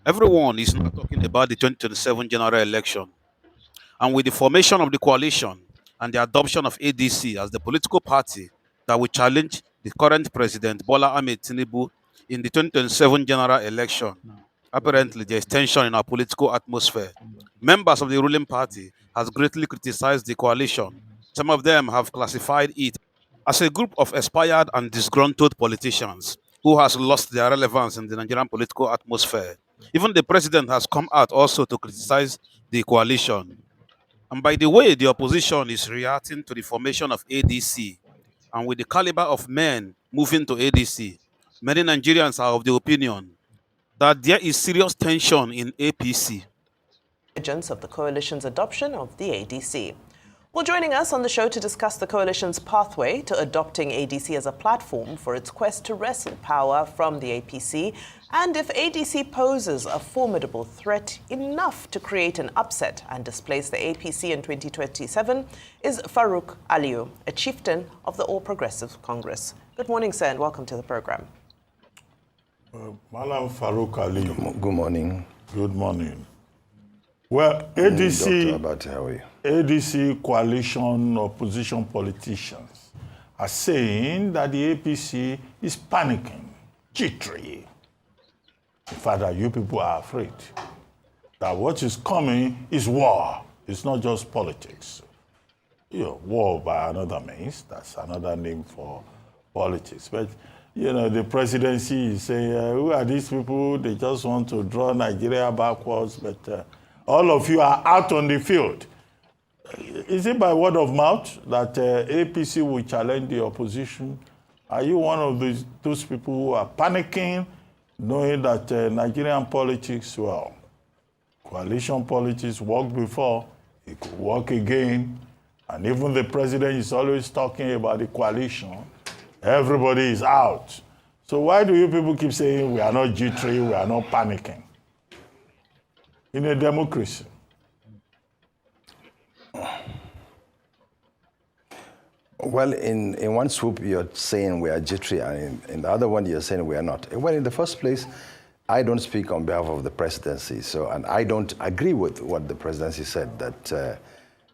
Everyone is now talking about the 2027 general election. And with the formation of the coalition and the adoption of ADC as the political party that will challenge the current president, Bola Ahmed Tinubu, in the 2027 general election, apparently there is tension in our political atmosphere. Members of the ruling party has greatly criticized the coalition. Some of them have classified it as a group of expired and disgruntled politicians who has lost their relevance in the Nigerian political atmosphere. Even the president has come out also to criticize the coalition. And by the way, the opposition is reacting to the formation of ADC, and with the caliber of men moving to ADC, many Nigerians are of the opinion that there is serious tension in APC. Of the coalition's adoption of the ADC. Well, joining us on the show to discuss the coalition's pathway to adopting ADC as a platform for its quest to wrestle power from the APC, and if ADC poses a formidable threat enough to create an upset and displace the APC in 2027, is Farouk Aliyu, a chieftain of the All Progressive Congress. Good morning, sir, and welcome to the program. Malam Farouk Aliyu. Good morning. Good morning. Well, ADC coalition opposition politicians are saying that the APC is panicking, jittery. In fact, that you people are afraid that what is coming is war. It's not just politics. War by another means, that's another name for politics. But, the presidency is saying, who are these people? They just want to draw Nigeria backwards, but all of you are out on the field. Is it by word of mouth that APC will challenge the opposition? Are you one of those people who are panicking, knowing that Nigerian politics, well, coalition politics worked before, it could work again, and even the president is always talking about the coalition. Everybody is out. So why do you people keep saying we are not jittery, we are not panicking? In a democracy. Well, in one swoop, you're saying we are jittery, and in the other one, you're saying we are not. Well, in the first place, I don't speak on behalf of the presidency, and I don't agree with what the presidency said, that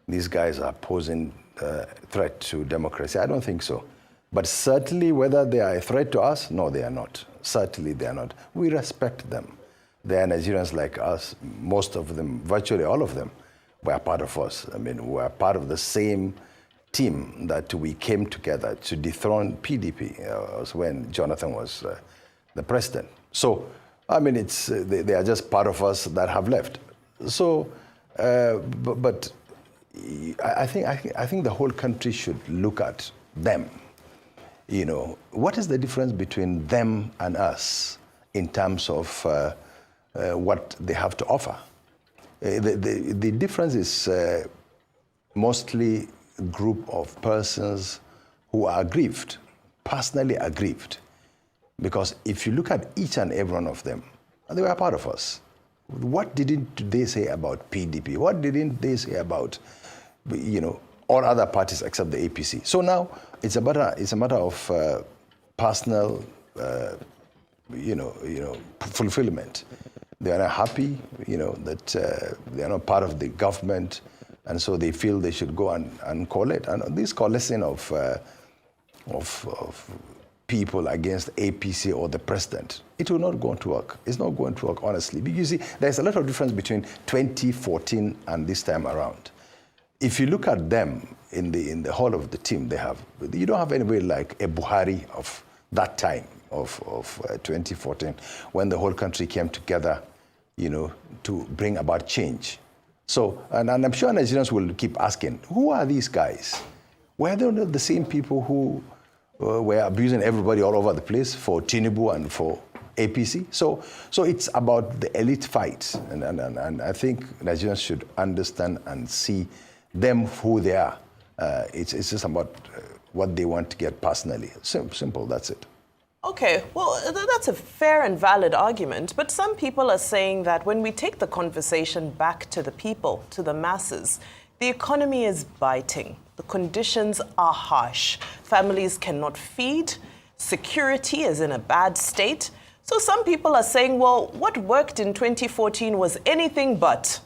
these guys are posing a threat to democracy. I don't think so. But certainly, whether they are a threat to us, no, they are not. Certainly, they are not. We respect them. They are Nigerians like us. Most of them, virtually all of them, were part of us. I mean, we are part of the same team that we came together to dethrone PDP when Jonathan was the president. So, I mean, they are just part of us that have left. So, but I think the whole country should look at them. What is the difference between them and us in terms of what they have to offer? The difference is mostly a group of persons who are aggrieved, personally aggrieved. Because if you look at each and every one of them, they were part of us. What didn't they say about PDP? What didn't they say about, all other parties except the APC? So now it's a matter of personal, fulfillment. They are not happy, that they are not part of the government, and so they feel they should go and collect. And this coalescing of people against APC or the president, it will not go to work. It's not going to work, honestly. Because you see, there's a lot of difference between 2014 and this time around. If you look at them in the whole of the team they have, you don't have anybody like a Buhari of that time of 2014, when the whole country came together, to bring about change. So, and I'm sure Nigerians will keep asking, who are these guys? Were they not the same people who were abusing everybody all over the place for Tinubu and for APC? So it's about the elite fight, and I think Nigerians should understand and see them who they are. It's just about what they want to get personally. Simple, that's it. Okay, well, that's a fair and valid argument, but some people are saying that when we take the conversation back to the people, to the masses, the economy is biting. The conditions are harsh. Families cannot feed. Security is in a bad state. So some people are saying, well, what worked in 2014 was anything but.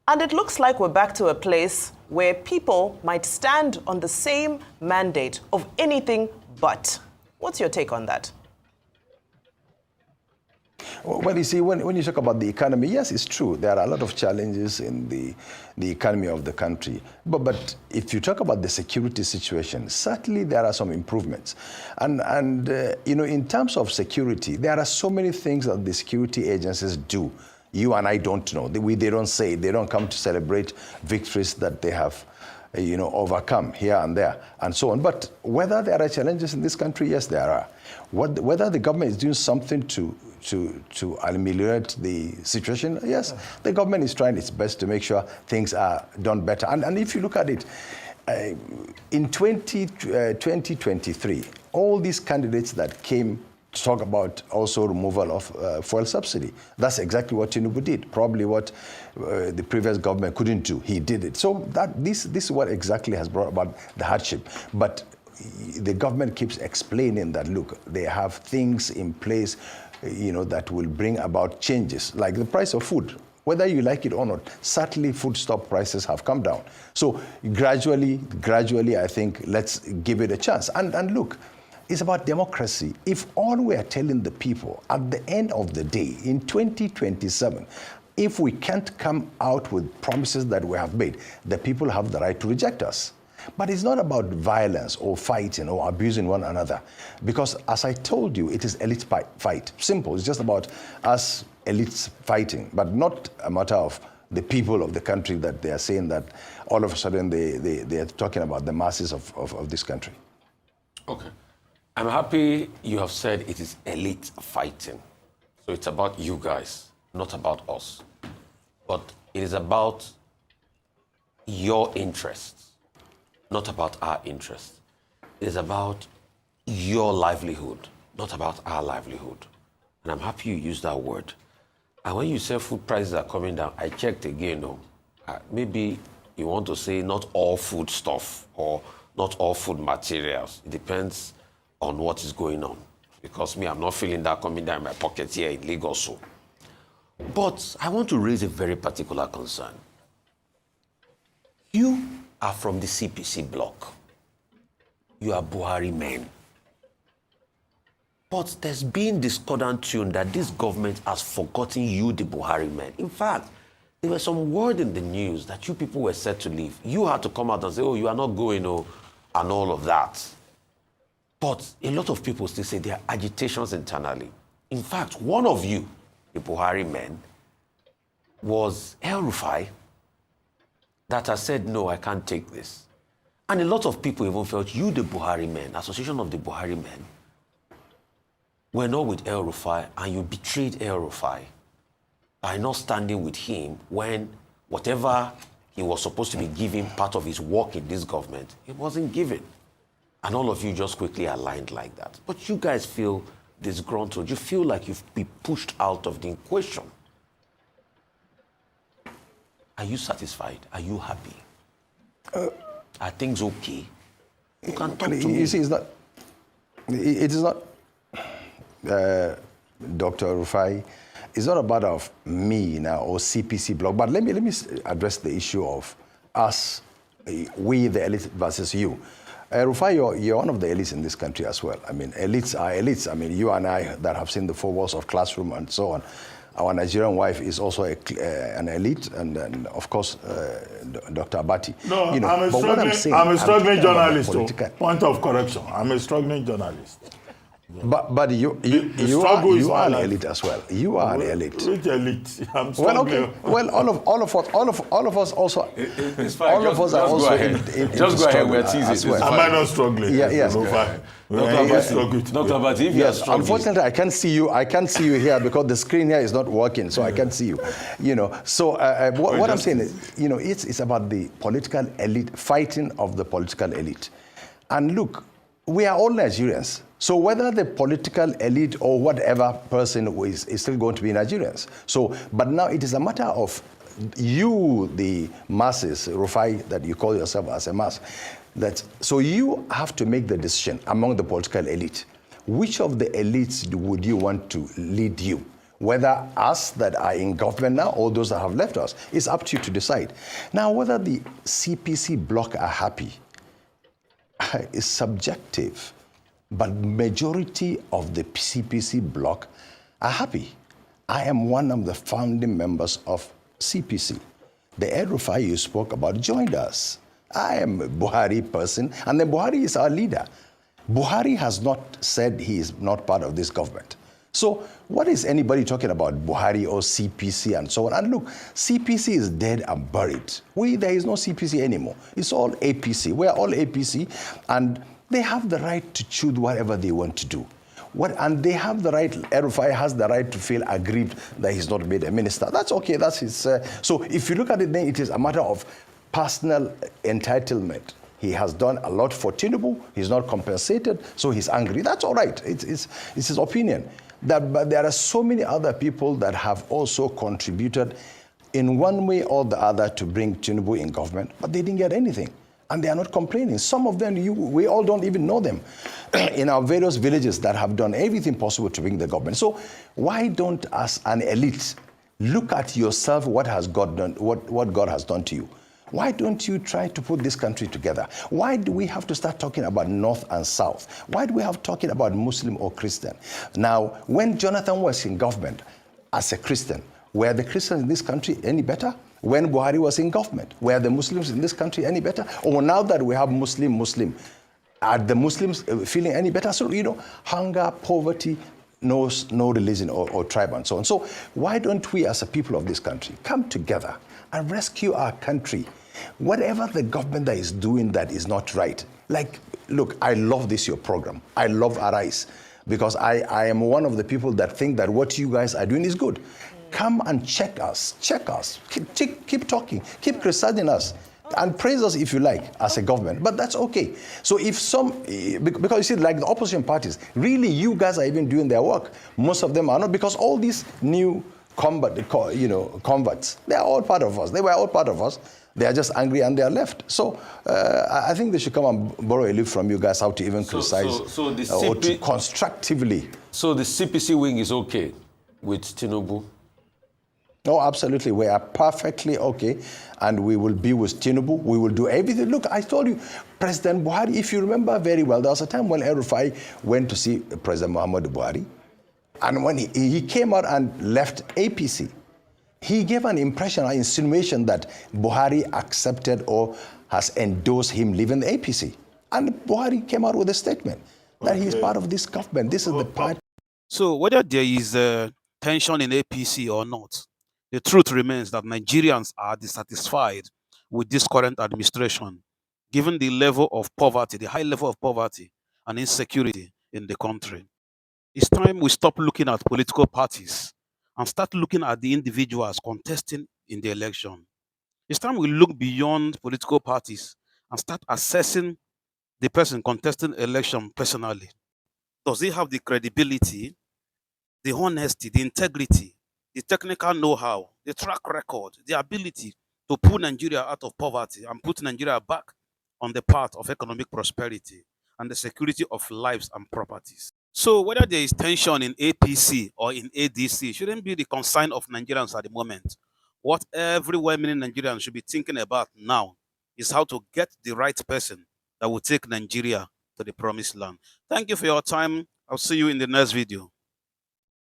And it looks like we're back to a place where people might stand on the same mandate of anything but. What's your take on that? Well, you see, when you talk about the economy, yes, it's true. There are a lot of challenges in the economy of the country. But if you talk about the security situation, certainly there are some improvements. And you know, in terms of security, there are so many things that the security agencies do. You and I don't know. They don't say. They don't come to celebrate victories that they have, you know, overcome here and there and so on. But whether there are challenges in this country, yes, there are. Whether the government is doing something to ameliorate the situation, yes, the government is trying its best to make sure things are done better. And if you look at it, in 2023, all these candidates that came to talk about also removal of fuel subsidy, that's exactly what Tinubu did, probably what the previous government couldn't do. He did it. So this is what exactly has brought about the hardship. But the government keeps explaining that, look, they have things in place, you know, that will bring about changes, like the price of food. Whether you like it or not, certainly foodstuff prices have come down. So gradually, I think, let's give it a chance. And look, it's about democracy. If all we are telling the people at the end of the day, in 2027, if we can't come out with promises that we have made, the people have the right to reject us. But it's not about violence or fighting or abusing one another. Because as I told you, it is elite fight. Simple. It's just about us elites fighting, but not a matter of the people of the country that they are saying that all of a sudden they are talking about the masses of this country. Okay. I'm happy you have said it is elite fighting. So it's about you guys, not about us. But it is about your interests, not about our interests. It is about your livelihood, not about our livelihood. And I'm happy you used that word. And when you say food prices are coming down, I checked again. Maybe you want to say not all food stuff or not all food materials. It depends on what is going on. Because me, I'm not feeling that coming down in my pocket here in Lagos. So. But I want to raise a very particular concern. You are from the CPC bloc. You are Buhari men. But there's been discordant tune that this government has forgotten you, the Buhari men. In fact, there was some word in the news that you people were set to leave. You had to come out and say, oh, you are not going, oh, and all of that. But a lot of people still say there are agitations internally. In fact, one of you, the Buhari men, was El-Rufai, that has said, no, I can't take this. And a lot of people even felt you, the Buhari men, Association of the Buhari men, were not with El-Rufai, and you betrayed El-Rufai by not standing with him when whatever he was supposed to be giving part of his work in this government, it wasn't given. And all of you just quickly aligned like that. But you guys feel disgruntled. You feel like you've been pushed out of the equation. Are you satisfied? Are you happy? Are things okay? You can talk to me. You see, it is not, Dr. Rufai, it's not a matter of me now or CPC bloc, but let me address the issue of us, we the elite versus you. Rufai, you're one of the elites in this country as well. I mean, elites are elites. I mean, you and I that have seen the four walls of classroom and so on. Our Nigerian wife is also an elite, and of course, Dr. Abati. No, you know, I'm a struggling journalist. Point of correction. I'm a struggling journalist. But you are an elite as well. You are an elite. Which elite? I'm struggling. Well, all of us also. It's fine. All of us are also in just go ahead. We're teasing. Am I not struggling? Yes. Dr. Abati, if you are struggling. Unfortunately, I can't see you. I can't see you here because the screen here is not working, so I can't see you. You know. So what I'm saying is, you know, it's about the political elite fighting of the political elite. And look, we are all Nigerians. So whether the political elite or whatever person is still going to be Nigerians. So, but now it is a matter of you, the masses, Rufai, that you call yourself as a mass. So you have to make the decision among the political elite. which of the elites would you want to lead you? Whether us that are in government now or those that have left us, it's up to you to decide. Now, whether the CPC bloc are happy is subjective, but majority of the CPC bloc are happy. I am one of the founding members of CPC. The El-Rufai you spoke about joined us. I am a Buhari person, and then Buhari is our leader. Buhari has not said he is not part of this government. So what is anybody talking about Buhari or CPC and so on? And look, CPC is dead and buried. There is no CPC anymore. It's all APC. We're all APC, and they have the right to choose whatever they want to do. And they have the right, El-Rufai has the right to feel aggrieved that he's not made a minister. That's okay, that's his. So if you look at it, then it is a matter of personal entitlement. He has done a lot for Tinubu, he's not compensated, so he's angry. That's all right, it's his opinion. But there are so many other people that have also contributed in one way or the other to bring Tinubu in government, but they didn't get anything. And they are not complaining. Some of them, we all don't even know them in our various villages that have done everything possible to bring the government. So why don't, as an elite, look at yourself, what God has done to you? Why don't you try to put this country together? Why do we have to start talking about North and South? Why do we have talking about Muslim or Christian? Now, when Jonathan was in government as a Christian, were the Christians in this country any better? When Buhari was in government, were the Muslims in this country any better? Or now that we have Muslim, are the Muslims feeling any better? So, hunger, poverty knows no religion or tribe and so on. So why don't we as a people of this country come together and rescue our country? Whatever the government that is doing that is not right. Like, look, I love this, your program. I love Arise, because I am one of the people that think that what you guys are doing is good. Come and check us, keep talking, keep criticizing us, and praise us if you like as a government, but that's okay. So if because you see, like the opposition parties, really you guys are even doing their work. Most of them are not, because all these new converts, they are all part of us. They were all part of us. They are just angry and they are left. So I think they should come and borrow a leaf from you guys how to even criticize or to constructively. So the CPC wing is okay with Tinubu? No, absolutely. We are perfectly okay, and we will be with Tinubu. We will do everything. Look, I told you, President Buhari, if you remember very well, there was a time when El-Rufai went to see President Muhammadu Buhari, and when he came out and left APC, he gave an impression, an insinuation that Buhari accepted or has endorsed him leaving the APC. And Buhari came out with a statement that he is part of this government. This is the party. So whether there is tension in APC or not, the truth remains that Nigerians are dissatisfied with this current administration, given the level of poverty, the high level of poverty and insecurity in the country. It's time we stop looking at political parties and start looking at the individuals contesting in the election. It's time we look beyond political parties and start assessing the person contesting election personally. Does he have the credibility, the honesty, the integrity, the technical know-how, the track record, the ability to pull Nigeria out of poverty and put Nigeria back on the path of economic prosperity and the security of lives and properties? So whether there is tension in APC or in ADC shouldn't be the concern of Nigerians at the moment. What every well-meaning Nigerian should be thinking about now is how to get the right person that will take Nigeria to the promised land. Thank you for your time. I'll see you in the next video.